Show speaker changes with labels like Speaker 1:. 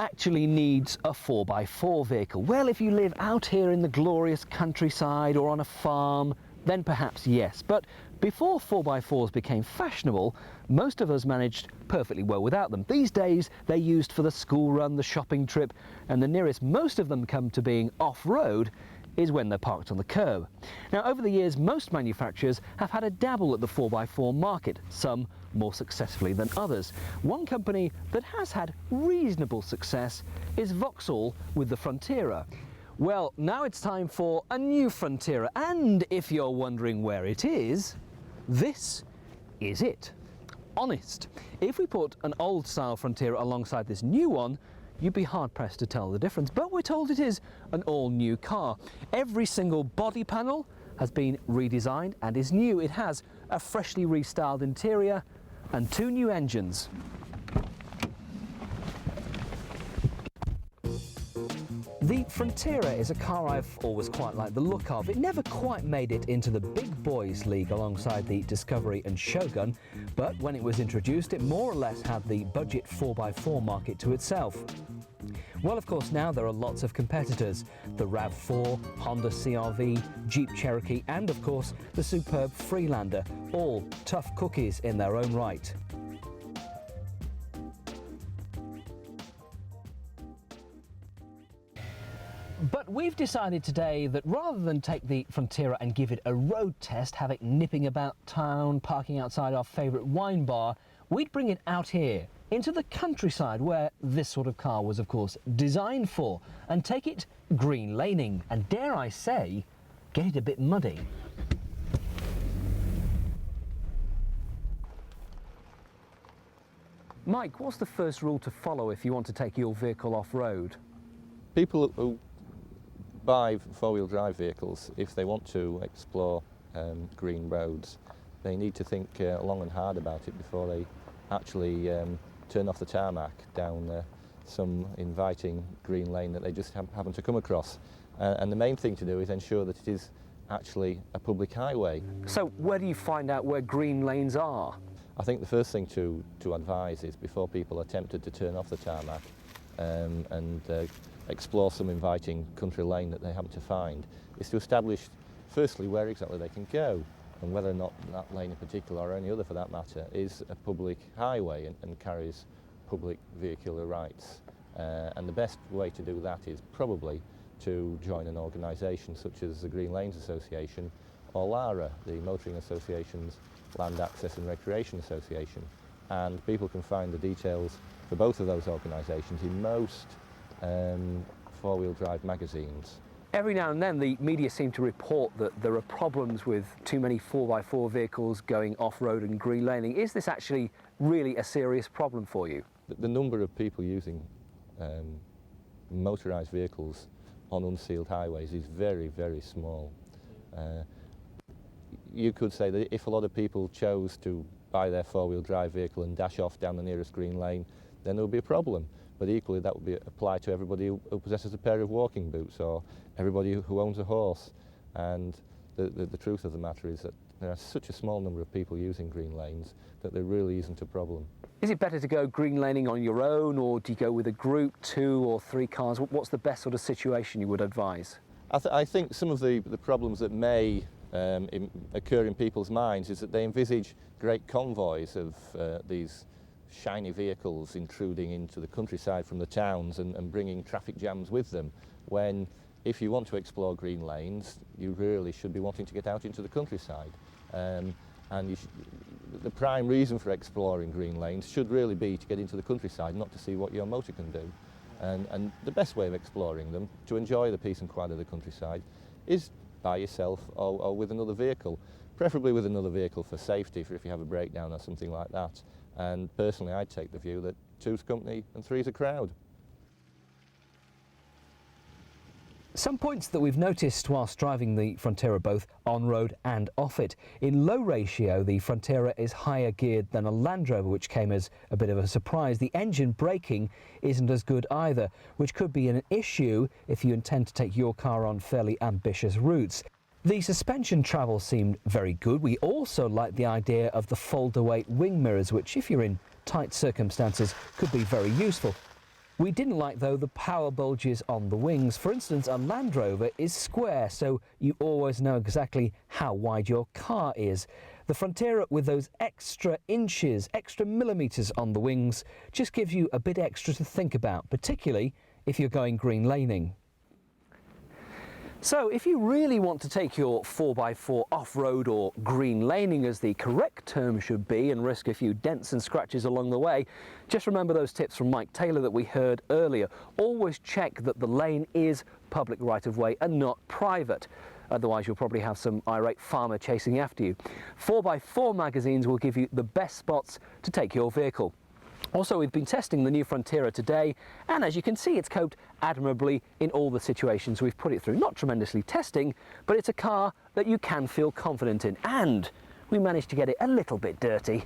Speaker 1: actually needs a 4x4 vehicle? Well, if you live out here in the glorious countryside or on a farm, then perhaps yes. But before 4x4s became fashionable, most of us managed perfectly well without them. These days, they're used for the school run, the shopping trip, and the nearest most of them come to being off-road is when they're parked on the curb. Now, over the years, most manufacturers have had a dabble at the 4x4 market, some more successfully than others. One company that has had reasonable success is Vauxhall with the Frontera. Well, now it's time for a new Frontera, and if you're wondering where it is, this is it. Honest, if we put an old style Frontera alongside this new one, you'd be hard pressed to tell the difference, but we're told it is an all new car. Every single body panel has been redesigned and is new. It has a freshly restyled interior and 2 new engines. The Frontera is a car I've always quite liked the look of. It never quite made it into the big boys league alongside the Discovery and Shogun, but when it was introduced, it more or less had the budget 4x4 market to itself. Well, of course, now there are lots of competitors. The RAV4, Honda CR-V, Jeep Cherokee, and of course, the superb Freelander, all tough cookies in their own right. But we've decided today that rather than take the Frontera and give it a road test, have it nipping about town, parking outside our favourite wine bar, we'd bring it out here, into the countryside where this sort of car was of course designed for, and take it green laning, and dare I say, get it a bit muddy. Mike, what's the first rule to follow if you want to take your vehicle off-road?
Speaker 2: People who buy four-wheel drive vehicles, if they want to explore green roads, they need to think long and hard about it before they actually turn off the tarmac down some inviting green lane that they just happen to come across. And the main thing to do is ensure that it is actually a public highway.
Speaker 1: So where do you find out where green lanes are?
Speaker 2: I think the first thing to advise is, before people are tempted to turn off the tarmac and explore some inviting country lane that they happen to find, is to establish firstly where exactly they can go, and whether or not that lane in particular, or any other for that matter, is a public highway and carries public vehicular rights. And the best way to do that is probably to join an organisation such as the Green Lanes Association or LARA, the Motoring Association's Land Access and Recreation Association. And people can find the details for both of those organisations in most four-wheel drive magazines.
Speaker 1: Every now and then the media seem to report that there are problems with too many 4x4 vehicles going off-road and green laning. Is this actually really a serious problem for you?
Speaker 2: The number of people using motorised vehicles on unsealed highways is very, very small. You could say that if a lot of people chose to buy their four-wheel drive vehicle and dash off down the nearest green lane, then there would be a problem. But equally, that would be applied to everybody who possesses a pair of walking boots, or everybody who owns a horse. And the truth of the matter is that there are such a small number of people using green lanes that there really isn't a problem. Is
Speaker 1: it better to go green laning on your own, or do you go with a group, 2 or 3 cars? What's the best sort of situation you would advise?
Speaker 2: I think some of the problems that may occur in people's minds is that they envisage great convoys of these shiny vehicles intruding into the countryside from the towns and bringing traffic jams with them, when if you want to explore green lanes, you really should be wanting to get out into the countryside. And the prime reason for exploring green lanes should really be to get into the countryside, not to see what your motor can do. And the best way of exploring them, to enjoy the peace and quiet of the countryside, is by yourself or with another vehicle, preferably with another vehicle for safety, for if you have a breakdown or something like that. And personally, I'd take the view that 2's company and 3's a crowd.
Speaker 1: Some points that we've noticed whilst driving the Frontera, both on-road and off it. In low ratio, the Frontera is higher geared than a Land Rover, which came as a bit of a surprise. The engine braking isn't as good either, which could be an issue if you intend to take your car on fairly ambitious routes. The suspension travel seemed very good. We also like the idea of the fold-away wing mirrors, which, if you're in tight circumstances, could be very useful. We didn't like, though, the power bulges on the wings. For instance, a Land Rover is square, so you always know exactly how wide your car is. The Frontera, with those extra inches, extra millimetres on the wings, just gives you a bit extra to think about, particularly if you're going green laning. So if you really want to take your 4x4 off-road, or green laning as the correct term should be, and risk a few dents and scratches along the way, just remember those tips from Mike Taylor that we heard earlier. Always check that the lane is public right-of-way and not private. Otherwise you'll probably have some irate farmer chasing after you. 4x4 magazines will give you the best spots to take your vehicle. Also, we've been testing the new Frontera today, and as you can see, it's coped admirably in all the situations we've put it through. Not tremendously testing, but it's a car that you can feel confident in, and we managed to get it a little bit dirty.